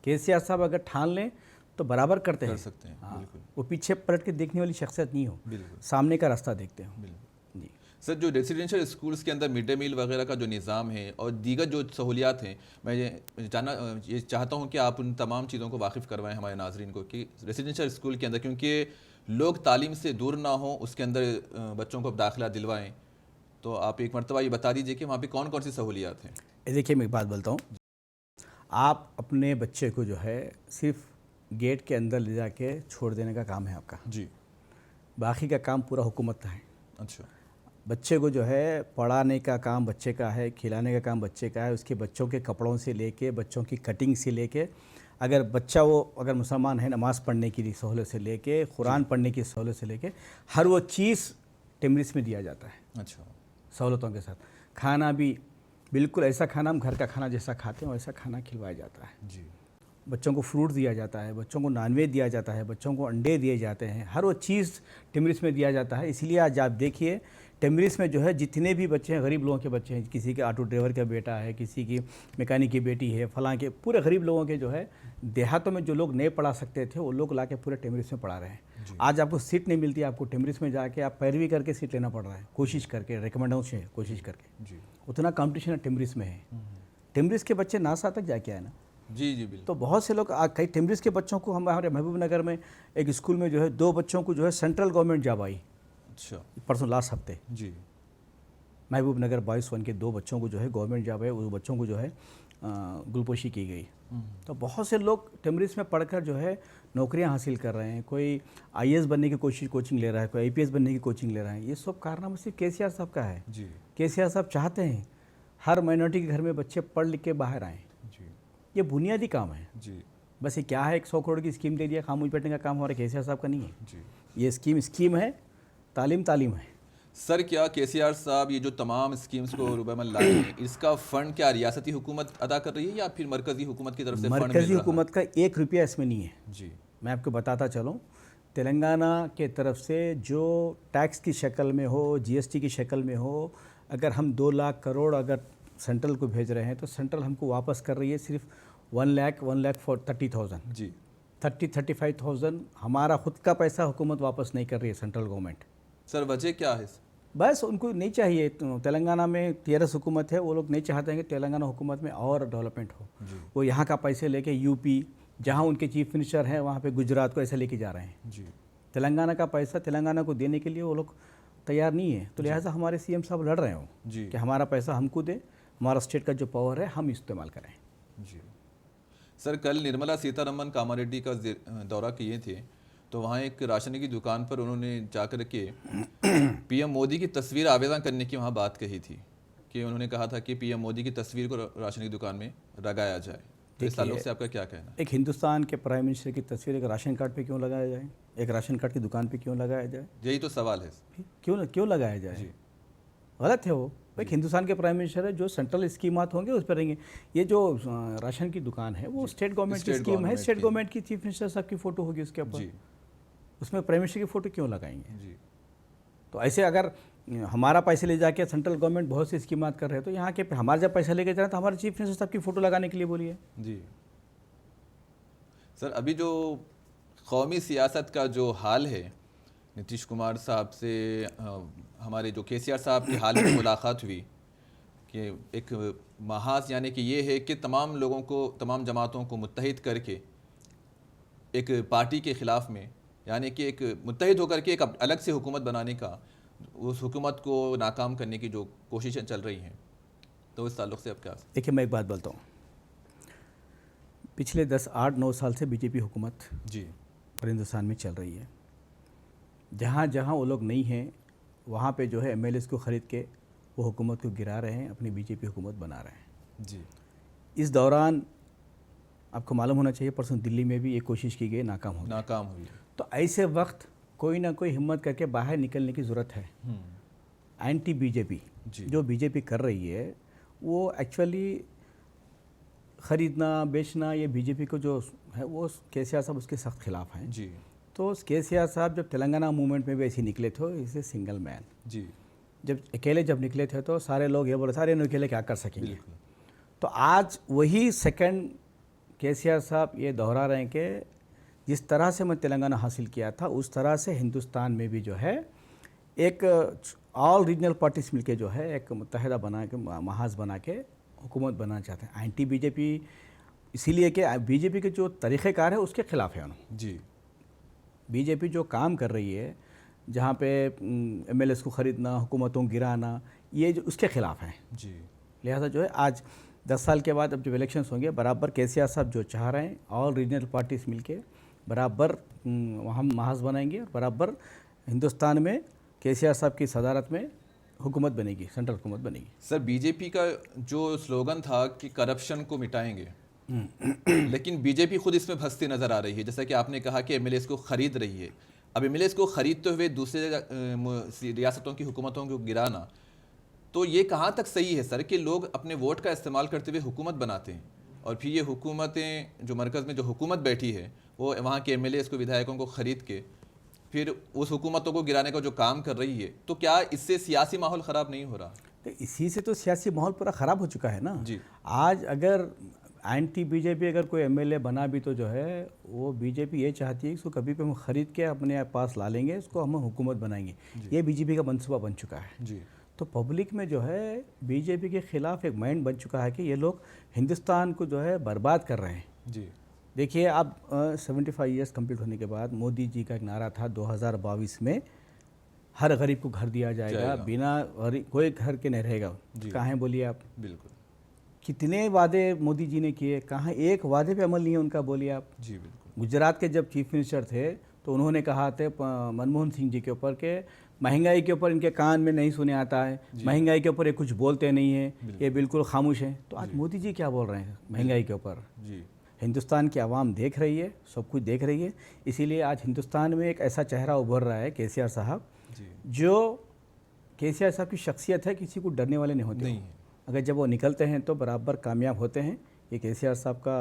केसीआर साहब अगर ठान लें तो बराबर करते कर हैं। सकते हैं। हाँ, बिल्कुल वो पीछे पलट के देखने वाली शख्सियत नहीं हो, बिल्कुल सामने का रास्ता देखते हो। बिल्कुल। जी। सर, जो रेसिडेंशियल स्कूल्स के अंदर मिड डे मील वगैरह का जो निज़ाम है और दीगर जो सहूलियात हैं, मैं ये चाहता हूं कि आप उन तमाम चीज़ों को वाकिफ़ करवाएं हमारे नाजरीन को कि रेसिडेंशियल स्कूल के अंदर, क्योंकि लोग तालीम से दूर ना हों, उसके अंदर बच्चों को दाखिला दिलवाएं। तो आप एक मरतबा ये बता दीजिए कि वहाँ पे कौन कौन सी सहूलियात हैं। देखिए मैं एक बात बोलता हूँ, आप अपने बच्चे को जो है सिर्फ गेट के अंदर ले जाके छोड़ देने का काम है आपका। जी। बाकी का काम पूरा हुकूमत का है। अच्छा। बच्चे को जो है पढ़ाने का काम बच्चे का है, खिलाने का काम बच्चे का है, उसके बच्चों के कपड़ों से लेके, बच्चों की कटिंग से लेके, अगर बच्चा वो अगर मुसलमान है नमाज़ पढ़ने की सहूलत से लेके, कुरान पढ़ने की सहूलत से लेके, हर वो चीज़ टेमरिस में दिया जाता है। अच्छा। सहूलतों के साथ खाना भी बिल्कुल ऐसा खाना, हम घर का खाना जैसा खाते हैं वैसा खाना खिलवाया जाता है। जी। बच्चों को फ्रूट दिया जाता है, बच्चों को नॉनवेज दिया जाता है, बच्चों को अंडे दिए जाते हैं, हर वो चीज़ टेमरिस में दिया जाता है। इसलिए आज आप देखिए टेमरिस में जो है जितने भी बच्चे हैं, गरीब लोगों के बच्चे हैं, किसी के ऑटो ड्राइवर का बेटा है, किसी की मैकेनिक की बेटी है, फलां के, पूरे गरीब लोगों के जो है देहातों में जो लोग नहीं पढ़ा सकते थे वो लोग ला के पूरे टेमरिस में पढ़ा रहे हैं। आज आपको सीट नहीं मिलती, आपको टेमरिस में जाके आप पैरवी करके सीट लेना पड़ रहा है, कोशिश करके, रिकमेंडेशन है, कोशिश करके। जी। उतना कंपटीशन टेमरिस में है। टेमरिस के बच्चे नासा तक जाके आए ना। जी जी बिल्कुल। तो बहुत से लोग कई टेमरिस के बच्चों को, हमारे महबूब नगर में एक स्कूल में जो है 2 बच्चों को जो है सेंट्रल गवर्नमेंट जॉब आई। अच्छा। परसों लास्ट हफ्ते जी। महबूब नगर बॉयज़ 1 के 2 बच्चों को जो है गवर्नमेंट जॉब है, उस बच्चों को जो है गुलपोशी की गई। तो बहुत से लोग टेमरिस में पढ़कर जो है नौकरियां हासिल कर रहे हैं। कोई आईएएस बनने की कोचिंग ले रहा है, कोई आईपीएस बनने की कोचिंग ले रहा है। ये सब कारनामा सिर्फ केसीआर साहब का है। जी। केसीआर साहब चाहते हैं हर माइनॉरिटी के घर में बच्चे पढ़ लिख के बाहर आएँ। जी। ये बुनियादी काम है। जी। बस ये क्या है, 100 करोड़ की स्कीम दे दिया, खामोश बैठने का काम हमारे केसीआर साहब का नहीं है। जी। ये स्कीम है, तालीम है। सर, क्या केसीआर साहब ये जो तमाम स्कीम्स को रुबैमल लाए हैं, इसका फ़ंड क्या रियासती हुकूमत अदा कर रही है या फिर मरकज़ी हुकूमत की तरफ से फंड मिल मरकज़ी रहा है? हुकूमत का 1 रुपया इसमें नहीं है। जी। मैं आपको बताता चलूँ, तेलंगाना के तरफ से जो टैक्स की शक्ल में हो, जीएसटी की शक्ल में हो, अगर हम 2 लाख करोड़ अगर सेंट्रल को भेज रहे हैं तो सेंट्रल हमको वापस कर रही है सिर्फ 1,30,000 जी 35,000 हमारा खुद का पैसा हुकूमत वापस नहीं कर रही है सेंट्रल गवर्नमेंट। सर, वजह क्या है? बस उनको नहीं चाहिए, तो तेलंगाना में टीआरएस हुकूमत है, वो लोग नहीं चाहते हैं कि तेलंगाना हुकूमत में और डेवलपमेंट हो। जी वो यहाँ का पैसे लेके यूपी, जहाँ उनके चीफ मिनिस्टर हैं वहाँ पे गुजरात को ऐसे लेके जा रहे हैं। जी तेलंगाना का पैसा तेलंगाना को देने के लिए वो लोग तैयार नहीं है, तो लिहाजा हमारे सीएम साहब लड़ रहे हो जी कि हमारा पैसा हमको दे, हमारा स्टेट का जो पावर है हम इस्तेमाल करें। जी। सर, कल निर्मला सीतारमन कामारेड्डी का दौरा किए थे, तो वहाँ एक राशन की दुकान पर उन्होंने जाकर के पीएम मोदी की तस्वीर आवेदन करने की वहाँ बात कही थी कि उन्होंने कहा था कि पीएम मोदी की तस्वीर को राशन की दुकान में लगाया जाए। तो इस ताल्लुक से आपका क्या कहना है? एक हिंदुस्तान के प्राइम मिनिस्टर की तस्वीर एक राशन कार्ड पे क्यों लगाया जाए, एक राशन कार्ड की दुकान पे क्यों लगाया जाए? यही तो सवाल है। क्यों लगाया जाए? जी गलत है वो। एक हिंदुस्तान के प्राइम मिनिस्टर है, जो सेंट्रल स्कीमात होंगे उस पर रहेंगे। ये जो राशन की दुकान है वो स्टेट गवर्नमेंट की स्कीम है, स्टेट गवर्नमेंट की चीफ मिनिस्टर साहब की फ़ोटो होगी उसके ऊपर, जी उसमें प्राइम मिनिस्टर की फ़ोटो क्यों लगाएंगे? जी तो ऐसे अगर हमारा पैसे ले जाके सेंट्रल गवर्नमेंट बहुत सी स्कीमात कर रहे हैं, तो यहाँ के हमारे जब पैसा लेके जा रहे हैं तो हमारे चीफ मिनिस्टर साहब की फ़ोटो लगाने के लिए बोलिए। जी। सर, अभी जो कौमी सियासत का जो हाल है, नीतीश कुमार साहब से हमारे जो केसीआर साहब की हाल में मुलाकात हुई कि एक महाज यानी कि ये है कि तमाम लोगों को, तमाम जमातों को मुत्तहिद करके एक पार्टी के ख़िलाफ़ में, यानी कि एक मुत्तहिद होकर के एक अलग से हुकूमत बनाने का, उस हुकूमत को नाकाम करने की जो कोशिशें चल रही हैं, तो इस ताल्लुक़ से अब क्या? देखिए, मैं एक बात बोलता हूँ, पिछले 10-8-9 साल से बीजेपी हुकूमत जी और हिंदुस्तान में चल रही है। जहाँ जहाँ वो लोग नहीं हैं वहाँ पे जो है एमएलएस को ख़रीद के वो हुकूमत को गिरा रहे हैं, अपनी बीजेपी हुकूमत बना रहे हैं। जी इस दौरान आपको मालूम होना चाहिए, परसों दिल्ली में भी एक कोशिश की गई, नाकाम हो गई। नाकाम हुई। तो ऐसे वक्त कोई ना कोई हिम्मत करके बाहर निकलने की ज़रूरत है। एंटी बीजेपी जी जो बीजेपी कर रही है वो एक्चुअली ख़रीदना बेचना, ये बीजेपी को जो है वो केसीआर साहब उसके सख्त खिलाफ हैं। जी तो केसीआर साहब जब तेलंगाना मूवमेंट में भी ऐसे निकले थे, इसे सिंगल मैन, जी जब अकेले निकले थे तो सारे लोग ये बोले सारे अकेले क्या कर सकेंगे। बिल्कुल। तो आज वही सेकंड केसीआर साहब ये दोहरा रहे हैं कि जिस तरह से मैं तेलंगाना हासिल किया था उस तरह से हिंदुस्तान में भी जो है एक ऑल रीजनल पार्टीज मिलके जो है एक मुत्तहिदा बना के, महाज बना के हुकूमत बनाना चाहते हैं। एंटी बीजेपी इसीलिए कि बीजेपी के जो तरीक़ेकार है उसके ख़िलाफ़ है उन्होंने। जी बीजेपी जो काम कर रही है, जहाँ पे एमएलएस को ख़रीदना, हुकूमतों गिराना, ये जो उसके ख़िलाफ़ है। जी लिहाजा जो है आज 10 साल के बाद अब जब इलेक्शंस होंगे, बराबर केसीआर साहब जो चाह रहे हैं ऑल रीजनल पार्टीज मिलके बराबर वहाँ महाज बनाएंगे और बराबर हिंदुस्तान में केसीआर साहब की सदारत में हुकूमत बनेगी, सेंट्रल हुकूमत बनेगी। सर, बीजेपी का जो स्लोगन था कि करप्शन को मिटाएंगे, लेकिन बीजेपी खुद इसमें फंसती नज़र आ रही है। जैसा कि आपने कहा कि एमएलएस को ख़रीद रही है, अब एमएलएस को ख़रीदते हुए दूसरे रियासतों की हुकूमतों को गिराना, तो ये कहाँ तक सही है सर कि लोग अपने वोट का इस्तेमाल करते हुए हुकूमत बनाते हैं और फिर ये हुकूमतें जो मरकज़ में जो हुकूमत बैठी है वो वहाँ के एमएलएस को, विधायकों को ख़रीद के फिर उस हुकूमतों को गिराने का जो काम कर रही है, तो क्या इससे सियासी माहौल ख़राब नहीं हो रहा? तो इसी से तो सियासी माहौल पूरा ख़राब हो चुका है ना जी। आज अगर एंटी बीजेपी अगर कोई एमएलए बना भी तो जो है वो बीजेपी ये चाहती है कि इसको कभी भी हम ख़रीद के अपने पास ला लेंगे, इसको हम हुकूमत बनाएंगे। ये बीजेपी का मनसूबा बन चुका है। जी तो पब्लिक में जो है बीजेपी के ख़िलाफ़ एक माइंड बन चुका है कि ये लोग हिंदुस्तान को जो है बर्बाद कर रहे हैं। जी देखिए, अब 75 ईयर्स कंप्लीट होने के बाद मोदी जी का एक नारा था 2022 में हर गरीब को घर दिया जाएगा, बिना कोई घर के नहीं रहेगा। कहाँ है बोलिए आप? बिल्कुल। कितने वादे मोदी जी ने किए, कहाँ एक वादे पे अमल नहीं है उनका, बोलिए आप। जी बिल्कुल। गुजरात के जब चीफ मिनिस्टर थे तो उन्होंने कहा थे मनमोहन सिंह जी के ऊपर के महंगाई के ऊपर इनके कान में नहीं सुने आता है, महंगाई के ऊपर ये कुछ बोलते नहीं हैं, ये बिल्कुल खामोश हैं। तो आज मोदी जी क्या बोल रहे हैं महंगाई के ऊपर? जी हिंदुस्तान की आवाम देख रही है, सब कुछ देख रही है। इसीलिए आज हिंदुस्तान में एक ऐसा चेहरा उभर रहा है केसीआर साहब, जो केसीआर साहब की शख्सियत है, किसी को डरने वाले नहीं होते नहीं। अगर जब वो निकलते हैं तो बराबर कामयाब होते हैं। ये केसीआर साहब का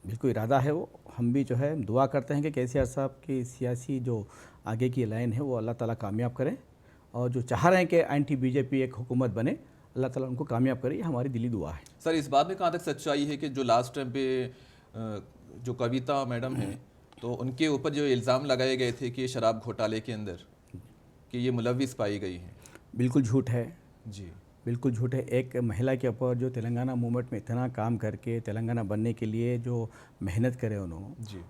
बिल्कुल इरादा है वो। हम भी जो है दुआ करते हैं कि केसीआर साहब की सियासी जो आगे की लाइन है वो अल्लाह ताला कामयाब करें, और जो चाह रहे हैं कि एंटी बीजेपी एक हुकूमत बने, अल्लाह ताला उनको कामयाब करे, ये हमारी दिली दुआ है। सर इस बात में कहाँ तक सच्चाई है कि जो लास्ट टाइम पे जो कविता मैडम हैं, तो उनके ऊपर जो इल्ज़ाम लगाए गए थे कि शराब घोटाले के अंदर कि ये मुलविस पाई गई हैं? बिल्कुल झूठ है, जी बिल्कुल झूठ है। एक महिला के ऊपर जो तेलंगाना मूवमेंट में इतना काम करके तेलंगाना बनने के लिए जो मेहनत करे उन्होंने, जी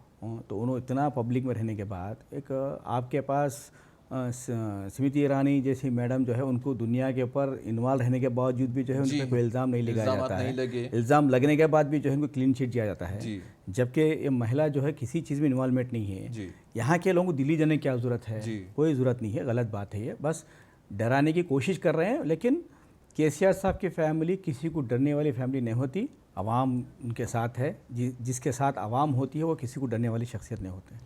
तो उन्होंने इतना पब्लिक में रहने के बाद एक आपके पास स्मृति ईरानी जैसी मैडम जो है, उनको दुनिया के ऊपर इन्वॉल्व रहने के बावजूद भी जो है उन जी, पर कोई इल्ज़ाम नहीं लगाया इल्ज़ामात जाता नहीं है। लगे। इल्ज़ाम लगने के बाद भी जो है उनको क्लीन चिट दिया जाता है, जी जबकि ये महिला जो है किसी चीज़ में इन्वॉल्वमेंट नहीं है। जी यहाँ के लोगों को दिल्ली जाने की क्या ज़रूरत है? जी। कोई ज़रूरत नहीं है, गलत बात है ये। बस डराने की कोशिश कर रहे हैं, लेकिन केसीआर साहब की फैमिली किसी को डरने वाली फैमिली नहीं होती। आवाम उनके साथ है, जिसके साथ आवाम होती है वो किसी को डरने वाली शख्सियत नहीं होते।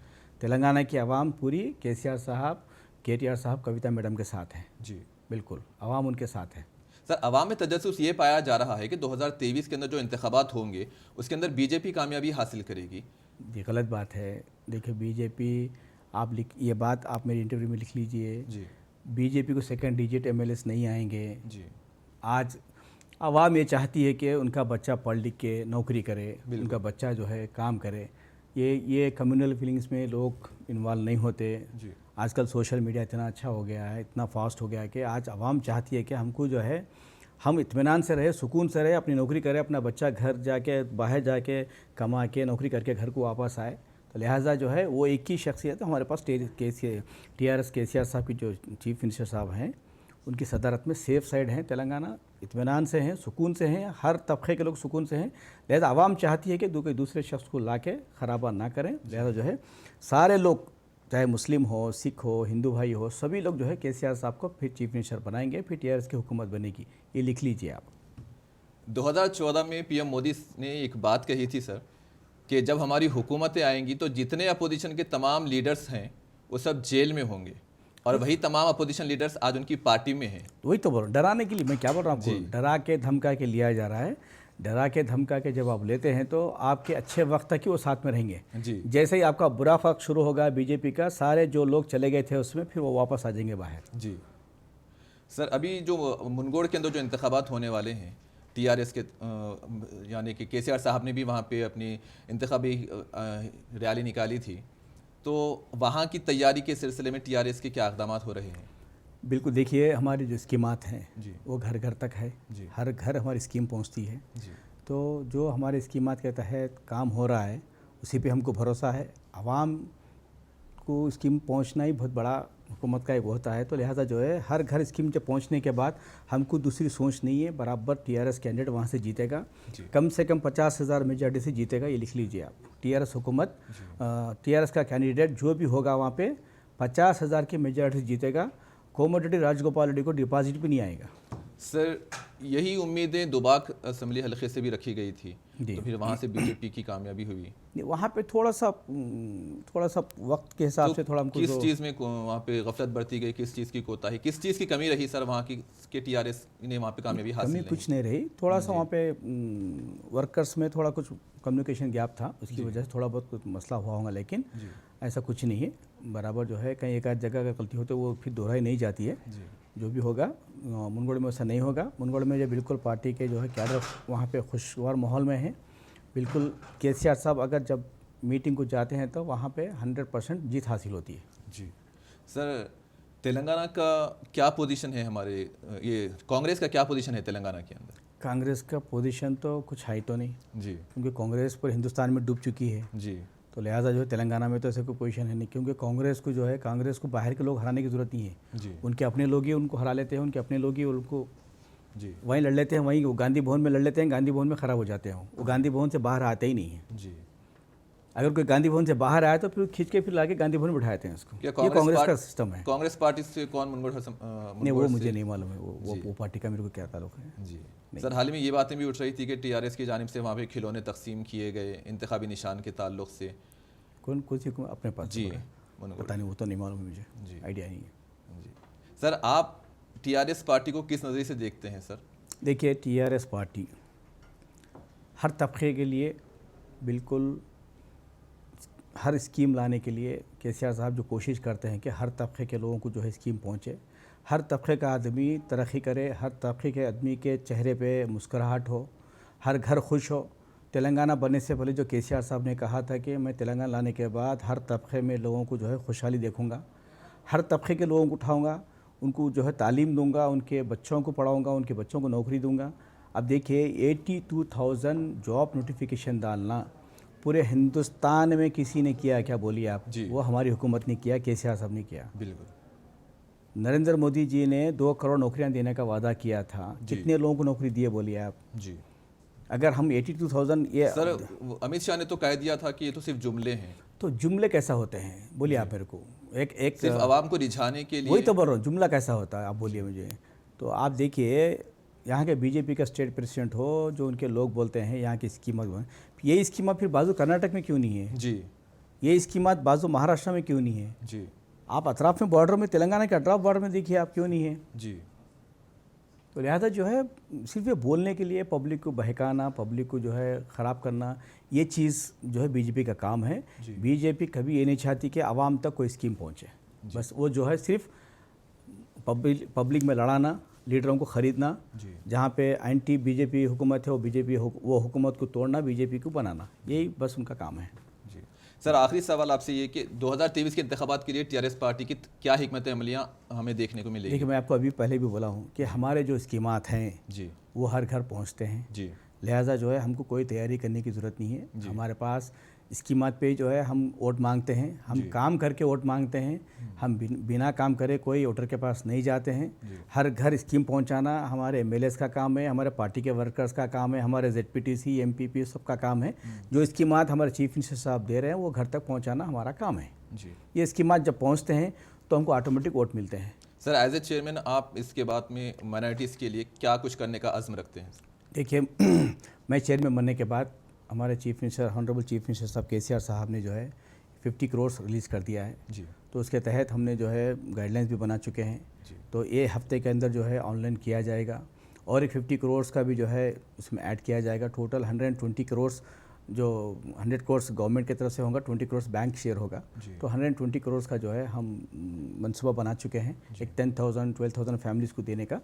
तेलंगाना की आवाम पूरी केसीआर साहब, केटीआर साहब, कविता मैडम के साथ है। जी बिल्कुल आवाम उनके साथ है। सर, अवाम में तजस्सुस ये पाया जा रहा है कि 2023 के अंदर जो इंतखाबात होंगे उसके अंदर बीजेपी कामयाबी हासिल करेगी। ये गलत बात है। देखिए बीजेपी, आप ये बात आप मेरी इंटरव्यू में लिख लीजिए। जी बीजेपी को सेकंड डिजिट एमएलएस नहीं आएंगे। जी आज आवाम ये चाहती है कि उनका बच्चा पढ़ लिख के नौकरी करे, उनका बच्चा जो है काम करे। ये कम्युनल फीलिंग्स में लोग इन्वॉल्व नहीं होते। जी आजकल सोशल मीडिया इतना अच्छा हो गया है, इतना फास्ट हो गया है कि आज आवाम चाहती है कि हमको जो है हम इत्मीनान से रहे, सुकून से रहे, अपनी नौकरी करें, अपना बच्चा घर जाके बाहर जाके कमा के नौकरी करके घर को वापस आए। तो लिहाजा जो है वो एक ही शख्सियत है हमारे पास, टीआरएस केसीआर साहब की जो चीफ मिनिस्टर साहब हैं, उनकी सदारत में सेफ साइड हैं तेलंगाना, इत्मीनान से हैं, सुकून से हैं, हर तबके के लोग सुकून से हैं। लिहाजा आवाम चाहती है कि कोई दूसरे शख्स को ला के खराबा ना करें। लिहाजा जो है सारे लोग, चाहे मुस्लिम हो, सिख हो, हिंदू भाई हो, सभी लोग जो है केसीआर साहब को फिर चीफ मिनिस्टर बनाएंगे, फिर टीआरएस की हुकूमत बनेगी। ये लिख लीजिए आप। 2014 में पीएम मोदी ने एक बात कही थी सर कि जब हमारी हुकूमतें आएंगी तो जितने अपोजिशन के तमाम लीडर्स हैं वो सब जेल में होंगे, और वही तमाम अपोजिशन लीडर्स आज उनकी पार्टी में हैं। वही तो बोल रहा हूँ, डराने के लिए। मैं क्या बोल रहा हूँ आपको, डरा के धमका के लिया जा रहा है। डरा के धमका के जब आप लेते हैं तो आपके अच्छे वक्त तक ही वो साथ में रहेंगे। जी जैसे ही आपका बुरा वक्त शुरू होगा बीजेपी का, सारे जो लोग चले गए थे उसमें फिर वो वापस आ जाएंगे बाहर। जी सर, अभी जो मुनगोड़ के अंदर जो इंतखाबात होने वाले हैं टीआरएस के, यानी कि केसीआर साहब ने भी वहाँ पे अपनी इंतखाबी रैली निकाली थी, तो वहाँ की तैयारी के सिलसिले में टीआरएस के क्या इक़दाम हो रहे हैं? बिल्कुल, देखिए हमारी जो स्कीमात हैं जी वो घर घर तक है, जी हर घर हमारी स्कीम पहुंचती है। जी तो जो हमारे स्कीमात के तहत काम हो रहा है उसी पे हमको भरोसा है। आवाम को स्कीम पहुंचना ही बहुत बड़ा हुकूमत का एक होता है। तो लिहाजा जो है हर घर स्कीम जब पहुंचने के बाद हमको दूसरी सोच नहीं है, बराबर टीआरएस कैंडिडेट वहाँ से जीतेगा, जी कम से कम 50,000 मेजॉरिटी से जीतेगा। ये लिख लीजिए आप। टीआरएस हुकूमत, टीआरएस का कैंडिडेट जो भी होगा वहाँ पे 50,000 की मेजॉरिटी से जीतेगा। कोमोडिटी राजगोपाल रेड्डी को डिपॉजिट भी नहीं आएगा। सर, यही उम्मीदें दुबाक असेंबली हल्के से भी रखी गई थी, जी। तो फिर वहाँ से बीजेपी की कामयाबी हुई। नहीं, वहाँ पे थोड़ा सा वक्त के हिसाब से थोड़ा हमको किस चीज़ में वहाँ पे गफलत बरती गई, किस चीज़ की कोताही, किस चीज़ की कमी रही सर वहाँ की के टीआरएस ने वहाँ पे कामयाबी हासिल कमी नहीं? कुछ नहीं रही। थोड़ा सा वहाँ पे वर्कर्स में थोड़ा कुछ कम्युनिकेशन गैप था, उसकी वजह से थोड़ा बहुत कुछ मसला हुआ होगा, लेकिन जी ऐसा कुछ नहीं है। बराबर जो है कहीं एक आध जगह अगर गलती हो तो वो फिर दोहराई नहीं जाती है। जी जो भी होगा मुनगोड़ में वैसा नहीं होगा। मुनगोड़ में जो बिल्कुल पार्टी के जो है कैडर वहाँ पे खुशगवार माहौल में है। बिल्कुल केसीआर साहब अगर जब मीटिंग को जाते हैं तो वहाँ पे 100% जीत हासिल होती है। जी सर, तेलंगाना का क्या पोजीशन है, हमारे ये कांग्रेस का क्या पोजीशन है तेलंगाना के अंदर? कांग्रेस का पोजीशन तो कुछ है तो नहीं, जी क्योंकि कांग्रेस पूरे हिंदुस्तान में डूब चुकी है। जी तो लिहाजा जो है तेलंगाना में तो ऐसे कोई पोजीशन है नहीं, क्योंकि कांग्रेस को जो है कांग्रेस को बाहर के लोग हराने की ज़रूरत नहीं है। जी उनके अपने लोग ही उनको हरा लेते हैं, उनके अपने लोग ही उनको जी वहीं लड़ लेते हैं, वहीं वो गांधी भवन में लड़ लेते हैं, गांधी भवन में ख़राब हो जाते हैं। वो गांधी भवन से बाहर आते ही नहीं है। जी अगर कोई गांधी भवन से बाहर आए तो फिर खींच के फिर लाके गांधी भवन में बिठाते हैं उसको। ये कांग्रेस का सिस्टम है। कांग्रेस पार्टी से कौन मुनगोड़ नहीं, वो मुझे नहीं मालूम है, वो पार्टी का मेरे को क्या ताल्लुक है। जी सर, हाल ही में ये बातें भी उठ रही थी कि टीआरएस की जानिब से वहाँ पे खिलौने तकसीम किए गए इंतखाबी निशान के ताल्लुक से। कौन सी अपने पास जी पता नहीं, वो तो नहीं मालूम है मुझे, जी आइडिया नहीं है। जी सर, आप टीआरएस पार्टी को किस नज़रिए से देखते हैं सर? देखिए टीआरएस पार्टी हर तबके के लिए बिल्कुल हर स्कीम लाने के लिए केसीआर साहब जो कोशिश करते हैं कि हर तबके के लोगों को जो है स्कीम पहुंचे, हर तबके का आदमी तरक्की करे, हर तबके के आदमी के चेहरे पे मुस्कुराहट हो, हर घर खुश हो। तेलंगाना बनने से पहले जो केसीआर साहब ने कहा था कि मैं तेलंगाना लाने के बाद हर तबके में लोगों को जो है खुशहाली देखूंगा, हर तबके के लोगों को उठाऊंगा, उनको जो है तालीम दूंगा, उनके बच्चों को पढ़ाऊंगा, उनके बच्चों को नौकरी दूंगा। अब देखिए 82,000 जॉब नोटिफिकेशन डालना पूरे हिंदुस्तान में किसी ने किया क्या, बोलिए आप? जी। वो हमारी हुकूमत ने किया, केसीआर साहब ने किया। बिल्कुल। नरेंद्र मोदी जी ने 2 करोड़ नौकरियां देने का वादा किया था, जी। कितने लोगों को नौकरी दिए, बोलिए आप? जी अगर हम 82,000 ये सर, अमित शाह ने तो कह दिया था कि ये तो सिर्फ जुमले हैं, तो जुमले कैसा होते हैं, बोलिए आप मेरे को? एक सिर्फ आवाम को रिझाने के लिए। वही तो बोल रहा हूँ, जुमला कैसा होता है, आप बोलिए मुझे। तो आप देखिए यहाँ के बीजेपी का स्टेट प्रेसिडेंट हो, जो उनके लोग बोलते हैं यहाँ की स्कीमें, ये स्कीमें फिर बाजू कर्नाटक में क्यों नहीं है? जी। ये स्कीमें बाजू महाराष्ट्र में क्यों नहीं है? जी। आप अतराफ में बॉर्डर में, तेलंगाना के अतराफ बॉर्डर में देखिए आप, क्यों नहीं है? जी। तो लिहाजा जो है सिर्फ ये बोलने के लिए पब्लिक को बहकाना, पब्लिक को जो है ख़राब करना, ये चीज़ जो है बीजेपी का काम है। बीजेपी कभी ये नहीं चाहती कि आवाम तक कोई स्कीम पहुंचे, बस वो जो है सिर्फ पब्लिक में लड़ाना, लीडरों को ख़रीदना, जहाँ पे एंटी बीजेपी हुकूमत है वो हुकूमत को तोड़ना, बीजेपी को बनाना, यही बस उनका काम है। जी सर, आखिरी सवाल आपसे ये कि 2023 के इंतखाबात के लिए टीआरएस पार्टी की क्या हिकमत अमलियाँ हमें देखने को मिलेगी? देखिए, मैं आपको अभी पहले भी बोला हूँ कि हमारे जो स्कीमात हैं जी, वो हर घर पहुँचते हैं। जी, लिहाजा जो है हमको कोई तैयारी करने की ज़रूरत नहीं है। हमारे पास स्कीमात पे जो है हम वोट मांगते हैं, हम काम करके वोट मांगते हैं, हम बिना काम करे कोई वोटर के पास नहीं जाते हैं। हर घर स्कीम पहुंचाना हमारे एमएलएस का काम है, हमारे पार्टी के वर्कर्स का काम है, हमारे जेडपीटीसी एमपीपी सबका काम है। जो स्कीमात हमारे चीफ मिनिस्टर साहब दे रहे हैं वो घर तक पहुँचाना हमारा काम है। ये स्कीमात जब पहुँचते हैं तो हमको ऑटोमेटिक वोट मिलते हैं। सर, एज ए चेयरमैन आप इसके बाद में माइनॉरिटीज़ के लिए क्या कुछ करने का अज़्म रखते हैं? देखिए मैं चेयरमैन बनने के बाद हमारे chief minister, honourable chief minister साहब केसीआर साहब ने जो है 50 करोड़ रिलीज़ कर दिया है जी। तो उसके तहत हमने जो है गाइडलाइंस भी बना चुके हैं जी। तो ये हफ्ते के अंदर जो है ऑनलाइन किया जाएगा और एक 50 करोड़ का भी जो है उसमें ऐड किया जाएगा। टोटल 120 करोड़, जो 100 करोड़ गवर्नमेंट की तरफ से होगा, 20 करोड़ बैंक शेयर होगा, तो 120 करोड़ का जो है हम मंसूबा बना चुके हैं एक 10,000 12,000 फैमिलीज़ को देने का।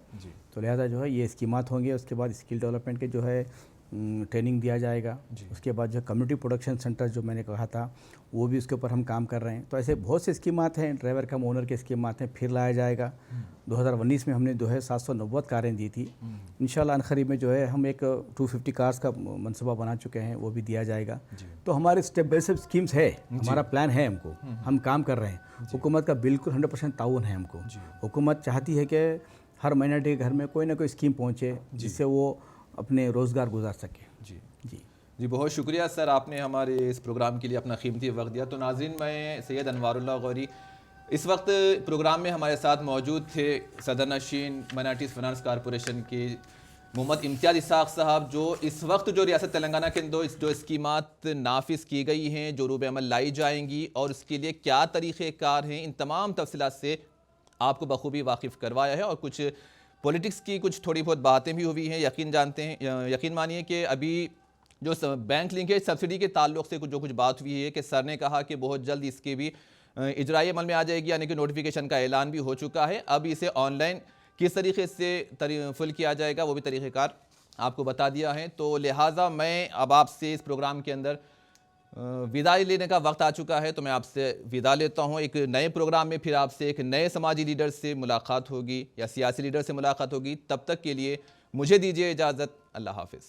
तो लिहाजा जो है ये स्कीमात होंगे। उसके बाद स्किल डेवलपमेंट के जो है ट्रेनिंग दिया जाएगा। उसके बाद जो कम्युनिटी प्रोडक्शन सेंटर जो मैंने कहा था वो भी उसके ऊपर हम काम कर रहे हैं। तो ऐसे बहुत से स्कीमात हैं, ड्राइवर कम ओनर के स्कीमात हैं, फिर लाया जाएगा। 2019 में हमने जो है 790 कारें दी थी। इंशाल्लाह अनखरीब में जो है हम एक 250 कार्स का मनसूबा बना चुके हैं, वो भी दिया जाएगा। तो हमारे स्टेप बाय स्टेप स्कीम्स है, हमारा प्लान है, हमको हम काम कर रहे हैं। हुकूमत का बिल्कुल 100% ताउन है हमको। हुकूमत चाहती है कि हर माइनॉरिटी के घर में कोई ना कोई स्कीम पहुँचे जिससे वो अपने रोज़गार गुजार सके। जी, बहुत शुक्रिया सर, आपने हमारे इस प्रोग्राम के लिए अपना कीमती वक्त दिया। तो नाज़रीन, मैं सैयद अनवारुल्लाह गौरी, इस वक्त प्रोग्राम में हमारे साथ मौजूद थे सदर नशीन माइनॉरिटीज़ फाइनेंस कॉरपोरेशन के मोहम्मद इम्तियाज़ इसाक साहब, जो इस वक्त जो रियासत तेलंगाना के अंदर जो स्कीमात नाफिज की गई हैं, जो रूब अमल लाई जाएंगी और उसके लिए क्या तरीक़ेकार हैं, इन तमाम तफसीलात से आपको बखूबी वाकिफ़ करवाया है। और कुछ पॉलिटिक्स की कुछ थोड़ी बहुत बातें भी हुई हैं। यकीन मानिए कि अभी जो बैंक लिंकेज सब्सिडी के ताल्लुक से जो कुछ बात हुई है कि सर ने कहा कि बहुत जल्द इसके भी इजराई अमल में आ जाएगी, यानी कि नोटिफिकेशन का ऐलान भी हो चुका है। अब इसे ऑनलाइन किस तरीके से फुल किया जाएगा वो भी तरीक़ेकार आपको बता दिया है। तो लिहाजा मैं अब आपसे इस प्रोग्राम के अंदर विदाई लेने का वक्त आ चुका है, तो मैं आपसे विदा लेता हूं। एक नए प्रोग्राम में फिर आपसे एक नए समाजी लीडर से मुलाकात होगी या सियासी लीडर से मुलाकात होगी। तब तक के लिए मुझे दीजिए इजाज़त। अल्लाह हाफ़िज़।